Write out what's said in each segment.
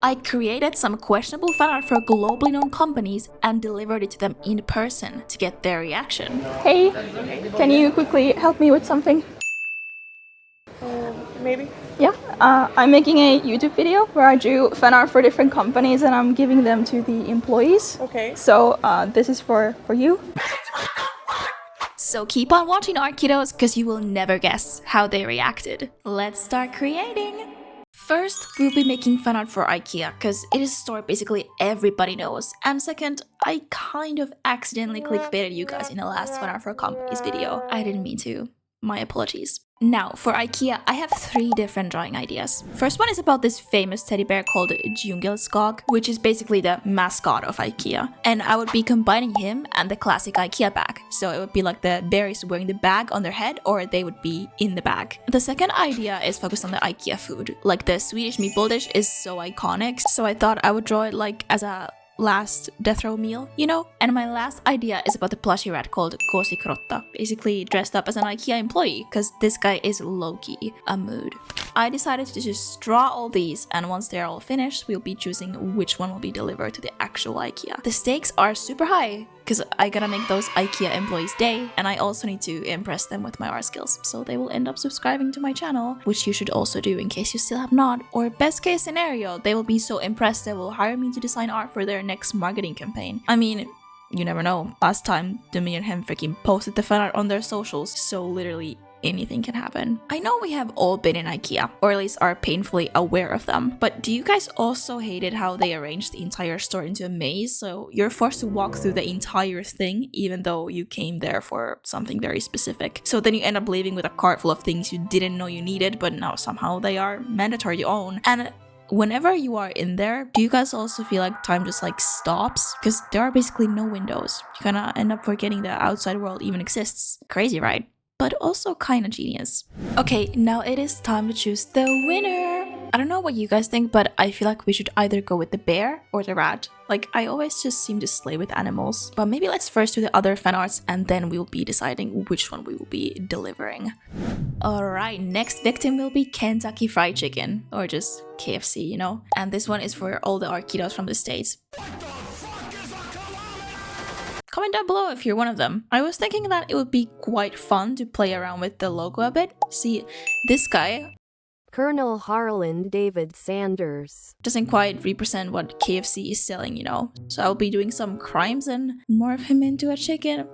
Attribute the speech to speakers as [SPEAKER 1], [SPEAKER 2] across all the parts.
[SPEAKER 1] I created some questionable fan art for globally known companies and delivered it to them in person to get their reaction.
[SPEAKER 2] Hey, can you quickly help me with something?
[SPEAKER 3] Maybe.
[SPEAKER 2] Yeah, I'm making a YouTube video where I drew fan art for different companies and I'm giving them to the employees.
[SPEAKER 3] Okay.
[SPEAKER 2] So this is for you.
[SPEAKER 1] So keep on watching Art Kiddos because you will never guess how they reacted. Let's start creating! First, we'll be making fan art for IKEA because it is a store basically everybody knows. And second, I kind of accidentally clickbaited you guys in the last fan art for companies video. I didn't mean to. My apologies. Now, for IKEA, I have 3 different drawing ideas. First one is about this famous teddy bear called Djungelskog, which is basically the mascot of IKEA. And I would be combining him and the classic IKEA bag. So it would be like the bear is wearing the bag on their head, or they would be in the bag. The second idea is focused on the IKEA food. Like the Swedish meatball dish is so iconic, so I thought I would draw it like as a last death row meal, you know? And my last idea is about the plushy rat called Kosikrotta, basically dressed up as an IKEA employee, because this guy is low-key a mood. I decided to just draw all these, and once they're all finished, we'll be choosing which one will be delivered to the actual IKEA. The stakes are super high, because I gotta make those IKEA employees' day, and I also need to impress them with my art skills, so they will end up subscribing to my channel, which you should also do in case you still have not. Or best case scenario, they will be so impressed they will hire me to design art for their next marketing campaign. I mean, you never know. Last time, Demi and him freaking posted the fan art on their socials, so literally anything can happen. I know we have all been in IKEA, or at least are painfully aware of them, but do you guys also hated how they arranged the entire store into a maze, so you're forced to walk through the entire thing even though you came there for something very specific? So then you end up leaving with a cart full of things you didn't know you needed, but now somehow they are mandatory to own. And whenever you are in there, do you guys also feel like time just like stops? Because there are basically no windows. You kind of end up forgetting the outside world even exists. Crazy, right? But also kind of genius. Okay, now it is time to choose the winner. I don't know what you guys think, but I feel like we should either go with the bear or the rat. Like, I always just seem to slay with animals. But maybe let's first do the other fan arts and then we'll be deciding which one we will be delivering. Alright, next victim will be Kentucky Fried Chicken, or just KFC, you know? And this one is for all the Art Kiddos from the States. Comment down below if you're one of them. I was thinking that it would be quite fun to play around with the logo a bit. See, this guy,
[SPEAKER 4] Colonel Harland David Sanders,
[SPEAKER 1] doesn't quite represent what KFC is selling, you know? So I'll be doing some crimes and morph him into a chicken.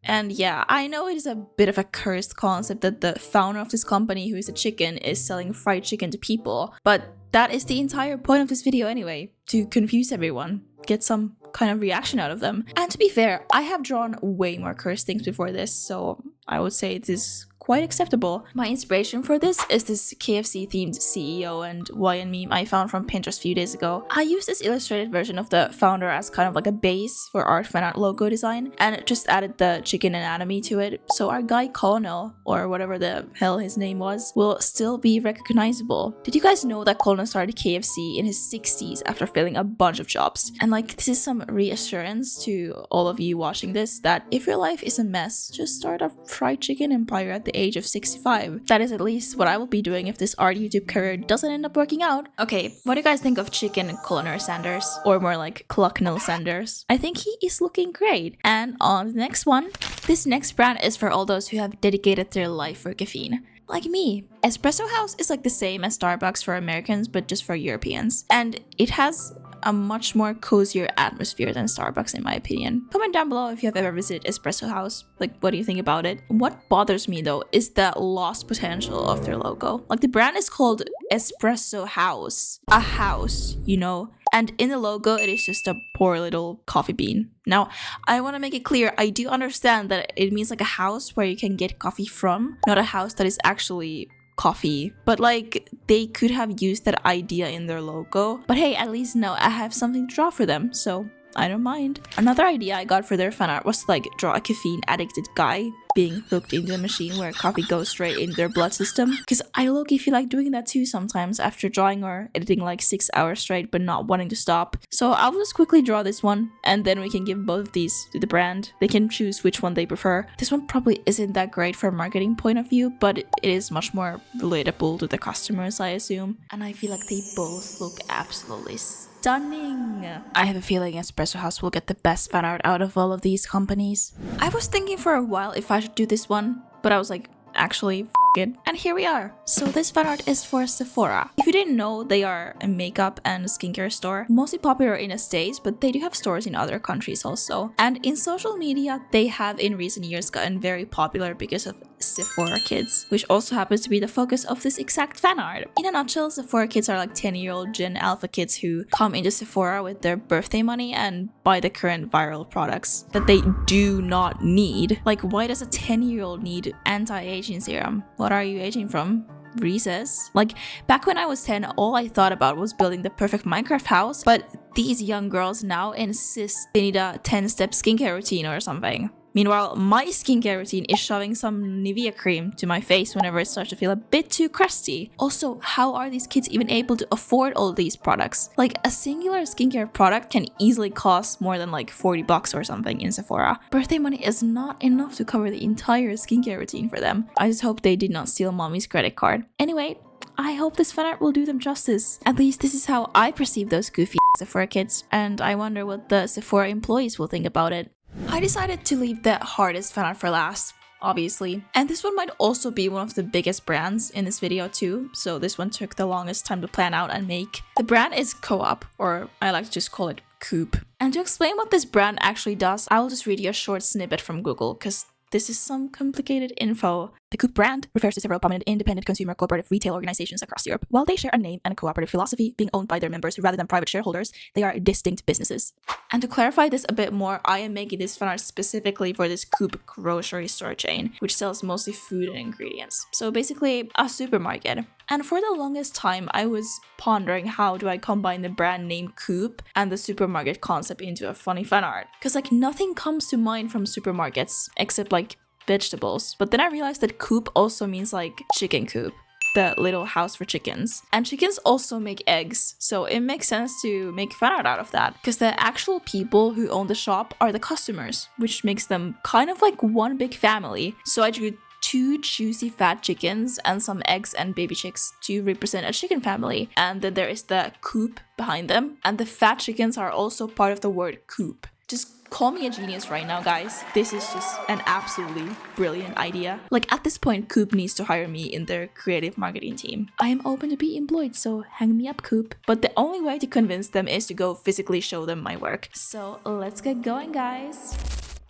[SPEAKER 1] And yeah, I know it is a bit of a cursed concept that the founder of this company, who is a chicken, is selling fried chicken to people, but that is the entire point of this video anyway, to confuse everyone, get some kind of reaction out of them. And to be fair, I have drawn way more cursed things before this, so I would say it is quite acceptable. My inspiration for this is this KFC themed CEO and YN meme I found from Pinterest a few days ago. I used this illustrated version of the founder as kind of like a base for our fan art logo design, and just added the chicken anatomy to it, so our guy Colonel, or whatever the hell his name was, will still be recognizable. Did you guys know that Colonel started KFC in his 60s after failing a bunch of jobs? And like, this is some reassurance to all of you watching this that if your life is a mess, just start a fried chicken empire at the age of 65. That is at least what I will be doing if this art YouTube career doesn't end up working out. Okay, what do you guys think of chicken Colonel Sanders? Or more like Clucknell Sanders? I think he is looking great. And on the next one, this next brand is for all those who have dedicated their life for caffeine. Like me. Espresso House is like the same as Starbucks for Americans, but just for Europeans. And it has a much more cozier atmosphere than Starbucks in my opinion. Comment down below if you have ever visited Espresso House. Like, what do you think about it? What bothers me though is the lost potential of their logo. Like, the brand is called Espresso House. A house, you know? And in the logo, it is just a poor little coffee bean. Now, I want to make it clear, I do understand that it means like a house where you can get coffee from, not a house that is actually coffee. But like, they could have used that idea in their logo. But hey, at least now I have something to draw for them, so I don't mind. Another idea I got for their fan art was to like draw a caffeine addicted guy. being hooked into a machine where coffee goes straight into their blood system. Because I low-key feel like doing that too sometimes after drawing or editing like 6 hours straight but not wanting to stop. So I'll just quickly draw this one and then we can give both of these to the brand. They can choose which one they prefer. This one probably isn't that great from a marketing point of view, but it is much more relatable to the customers, I assume. And I feel like they both look absolutely stunning. I have a feeling Espresso House will get the best fan art out of all of these companies. I was thinking for a while if I should do this one, but I was like, actually, f it. And here we are. So this fan art is for Sephora. If you didn't know, they are a makeup and skincare store, mostly popular in the States, but they do have stores in other countries also. And in social media, they have in recent years gotten very popular because of Sephora Kids, which also happens to be the focus of this exact fan art. In a nutshell, Sephora Kids are like 10-year-old Gen Alpha kids who come into Sephora with their birthday money and buy the current viral products that they do not need. Like, why does a 10-year-old need anti-aging serum? What are you aging from? Reese's? Like, back when I was 10, all I thought about was building the perfect Minecraft house, but these young girls now insist they need a 10-step skincare routine or something. Meanwhile, my skincare routine is shoving some Nivea cream to my face whenever it starts to feel a bit too crusty. Also, how are these kids even able to afford all these products? Like, a singular skincare product can easily cost more than like $40 or something in Sephora. Birthday money is not enough to cover the entire skincare routine for them. I just hope they did not steal mommy's credit card. Anyway, I hope this fan art will do them justice. At least this is how I perceive those goofy Sephora kids, and I wonder what the Sephora employees will think about it. I decided to leave the hardest fan art for last, obviously. And this one might also be one of the biggest brands in this video too, so this one took the longest time to plan out and make. The brand is Co-op, or I like to just call it Coop. And to explain what this brand actually does, I will just read you a short snippet from Google, because this is some complicated info. The Coop brand refers to several prominent independent consumer cooperative retail organizations across Europe. While they share a name and a cooperative philosophy, being owned by their members rather than private shareholders, they are distinct businesses. And to clarify this a bit more, I am making this fan art specifically for this Coop grocery store chain, which sells mostly food and ingredients. So basically, a supermarket. And for the longest time, I was pondering how do I combine the brand name Coop and the supermarket concept into a funny fan art. Because like nothing comes to mind from supermarkets except like vegetables. But then I realized that coop also means like chicken coop, the little house for chickens. And chickens also make eggs, so it makes sense to make fan art out of that. Because the actual people who own the shop are the customers, which makes them kind of like one big family. So I drew 2 juicy fat chickens and some eggs and baby chicks to represent a chicken family. And then there is the coop behind them. And the fat chickens are also part of the word coop. Just call me a genius right now, guys. This is just an absolutely brilliant idea. Like, at this point, Coop needs to hire me in their creative marketing team. I am open to be employed, so hang me up, Coop. But the only way to convince them is to go physically show them my work. So let's get going, guys.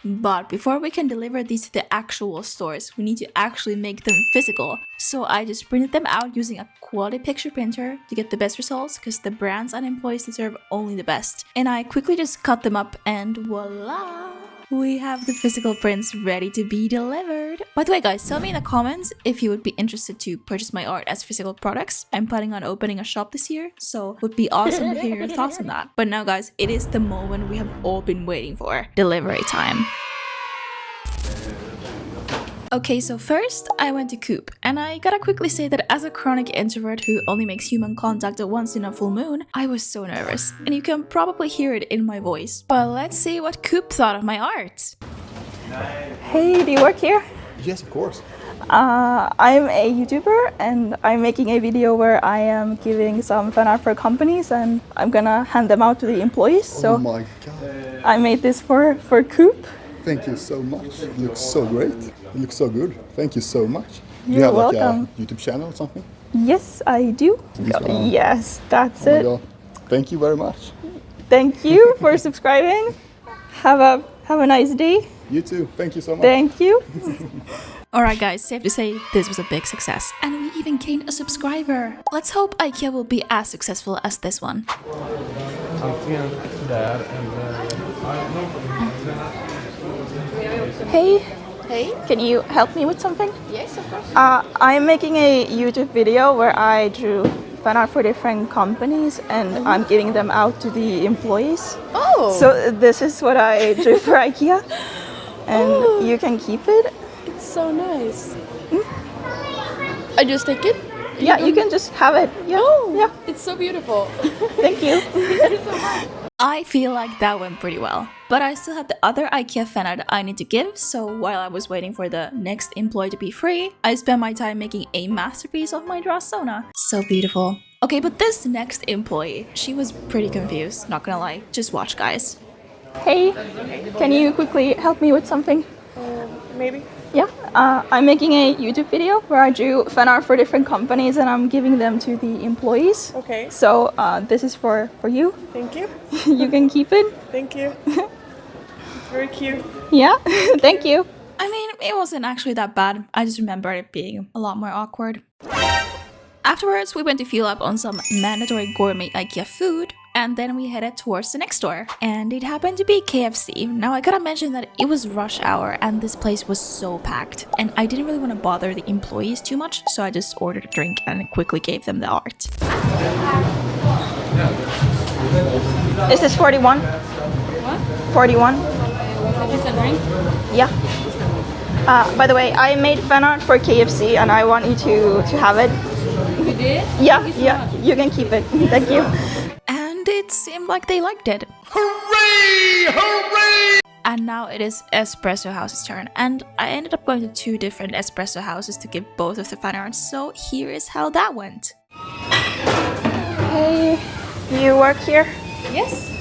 [SPEAKER 1] But before we can deliver these to the actual stores, we need to actually make them physical. So I just printed them out using a quality picture printer to get the best results, because the brands and employees deserve only the best. And I quickly just cut them up and voila! We have the physical prints ready to be delivered. By the way, guys, tell me in the comments if you would be interested to purchase my art as physical products. I'm planning on opening a shop this year, so it would be awesome to hear your thoughts on that. But now, guys, it is the moment we have all been waiting for. Delivery time. Okay, so first I went to Coop, and I gotta quickly say that as a chronic introvert who only makes human contact once in a full moon, I was so nervous, and you can probably hear it in my voice. But let's see what Coop thought of my art.
[SPEAKER 2] Hey, do you work here?
[SPEAKER 3] Yes, of course.
[SPEAKER 2] I'm a YouTuber, and I'm making a video where I am giving some fan art for companies, and I'm gonna hand them out to the employees.
[SPEAKER 3] Oh
[SPEAKER 2] So
[SPEAKER 3] my god.
[SPEAKER 2] I made this for Coop.
[SPEAKER 3] Thank you so much. It looks so great. It looks so good. Thank you so much. Do you
[SPEAKER 2] You're
[SPEAKER 3] have like
[SPEAKER 2] welcome.
[SPEAKER 3] a YouTube channel or something?
[SPEAKER 2] Yes, I do.
[SPEAKER 3] This one.
[SPEAKER 2] Yes, that's
[SPEAKER 3] Oh my
[SPEAKER 2] it.
[SPEAKER 3] god. Thank you very much.
[SPEAKER 2] Thank you for subscribing. Have a nice day.
[SPEAKER 3] You too. Thank you so much.
[SPEAKER 2] Thank you.
[SPEAKER 1] Alright guys, safe to say this was a big success. And we even gained a subscriber. Let's hope IKEA will be as successful as this one.
[SPEAKER 2] Hey,
[SPEAKER 5] Hey,
[SPEAKER 2] can you help me with something?
[SPEAKER 5] yes, of course.
[SPEAKER 2] I'm making a YouTube video where I drew fan art for different companies, and I'm giving them out to the employees.
[SPEAKER 5] Oh,
[SPEAKER 2] So this is what I drew for IKEA, and you can keep it.
[SPEAKER 5] it's so nice. I just take it?
[SPEAKER 2] Yeah, you can just have it. Yeah.
[SPEAKER 5] Oh,
[SPEAKER 2] Yeah.
[SPEAKER 5] it's so beautiful.
[SPEAKER 2] Thank you.
[SPEAKER 1] I feel like that went pretty well. But I still had the other IKEA fan art I need to give, so while I was waiting for the next employee to be free, I spent my time making a masterpiece of my Drasona. So beautiful. Okay, but this next employee, she was pretty confused, not gonna lie. Just watch, guys.
[SPEAKER 2] Hey, can you quickly help me with something?
[SPEAKER 5] Maybe.
[SPEAKER 2] Yeah, I'm making a YouTube video where I drew fan art for different companies and I'm giving them to the employees.
[SPEAKER 5] Okay.
[SPEAKER 2] So this is for you.
[SPEAKER 5] Thank you.
[SPEAKER 2] You can keep it.
[SPEAKER 5] Thank you. Very cute.
[SPEAKER 2] Yeah, thank you.
[SPEAKER 1] I mean, it wasn't actually that bad. I just remember it being a lot more awkward. Afterwards, we went to fuel up on some mandatory gourmet IKEA food, and then we headed towards the next store. And it happened to be KFC. Now I gotta mention that it was rush hour and this place was so packed. And I didn't really want to bother the employees too much, so I just ordered a drink and quickly gave them the art.
[SPEAKER 2] Is this 41?
[SPEAKER 5] What?
[SPEAKER 2] 41?
[SPEAKER 5] Is this a drink?
[SPEAKER 2] Yeah. By the way, I made fan art for KFC and I want you to have it.
[SPEAKER 5] You did?
[SPEAKER 2] Yeah,
[SPEAKER 5] Thank you so
[SPEAKER 2] yeah,
[SPEAKER 5] much.
[SPEAKER 2] you can keep it. Thank you.
[SPEAKER 1] And it seemed like they liked it.
[SPEAKER 3] Hooray! Hooray!
[SPEAKER 1] And now it is Espresso House's turn, and I ended up going to 2 different Espresso Houses to give both of the fan arts, so here is how that went.
[SPEAKER 2] Hey, you work here?
[SPEAKER 5] Yes.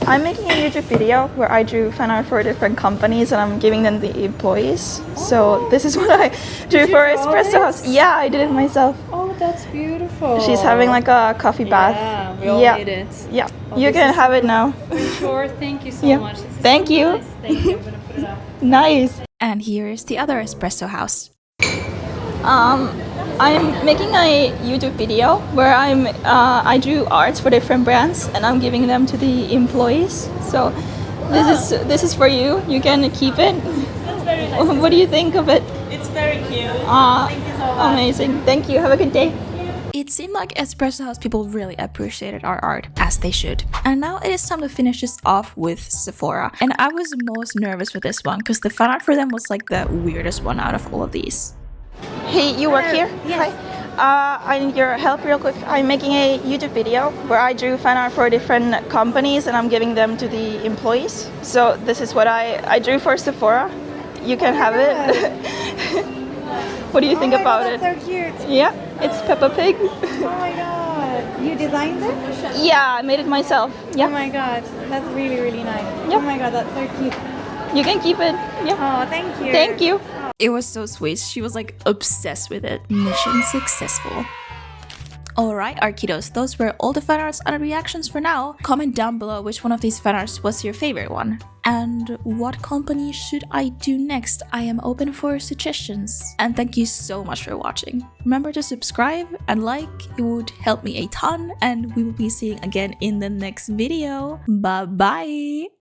[SPEAKER 2] I'm making a YouTube video where I drew fan art for different companies and I'm giving them the employees. So this is what I drew for
[SPEAKER 5] you draw
[SPEAKER 2] Espresso House.
[SPEAKER 5] this?
[SPEAKER 2] Yeah, I did it myself.
[SPEAKER 5] Oh, that's beautiful.
[SPEAKER 2] She's having like a coffee bath.
[SPEAKER 5] Yeah, we all
[SPEAKER 2] Yeah.
[SPEAKER 5] need it.
[SPEAKER 2] Yeah,
[SPEAKER 5] Oh,
[SPEAKER 2] you
[SPEAKER 5] this
[SPEAKER 2] can
[SPEAKER 5] is
[SPEAKER 2] have it now.
[SPEAKER 5] Sure, thank you so
[SPEAKER 2] Yeah.
[SPEAKER 5] much. This is
[SPEAKER 2] Thank
[SPEAKER 5] so
[SPEAKER 2] you.
[SPEAKER 5] Nice. Thank you. I'm gonna put it up.
[SPEAKER 2] Nice.
[SPEAKER 1] And here is the other Espresso House.
[SPEAKER 2] I'm making a YouTube video where I drew arts for different brands and I'm giving them to the employees. So this is for you. You can keep it.
[SPEAKER 5] That's very nice.
[SPEAKER 2] What do you think of it?
[SPEAKER 5] It's very cute.
[SPEAKER 2] Thank
[SPEAKER 5] you so much.
[SPEAKER 2] Amazing. Thank you. Have a good day.
[SPEAKER 1] It seemed like Espresso House people really appreciated our art, as they should. And now it is time to finish this off with Sephora. And I was most nervous with this one because the fan art for them was like the weirdest one out of all of these.
[SPEAKER 2] Hey, you work here?
[SPEAKER 5] Yes.
[SPEAKER 2] Hi. I need your help real quick. I'm making a YouTube video where I drew fan art for different companies and I'm giving them to the employees. So this is what I drew for Sephora. You can have it. What do you think about it?
[SPEAKER 6] That's so cute.
[SPEAKER 2] Yeah, it's Peppa Pig.
[SPEAKER 6] Oh my god. You designed it?
[SPEAKER 2] Yeah, I made it myself.
[SPEAKER 6] Oh
[SPEAKER 2] Yeah,
[SPEAKER 6] my god. That's really, really nice.
[SPEAKER 2] Yeah.
[SPEAKER 6] Oh my god, that's so cute.
[SPEAKER 2] you can keep it. Yeah.
[SPEAKER 6] Oh, thank you.
[SPEAKER 2] Thank you.
[SPEAKER 1] It was so sweet. She was like obsessed with it. Mission successful. Alright, Arkidos, those were all the fan arts and reactions for now. Comment down below which one of these fan arts was your favorite one. And what company should I do next? I am open for suggestions. And thank you so much for watching. Remember to subscribe and like, it would help me a ton. And we will be seeing again in the next video. Bye bye!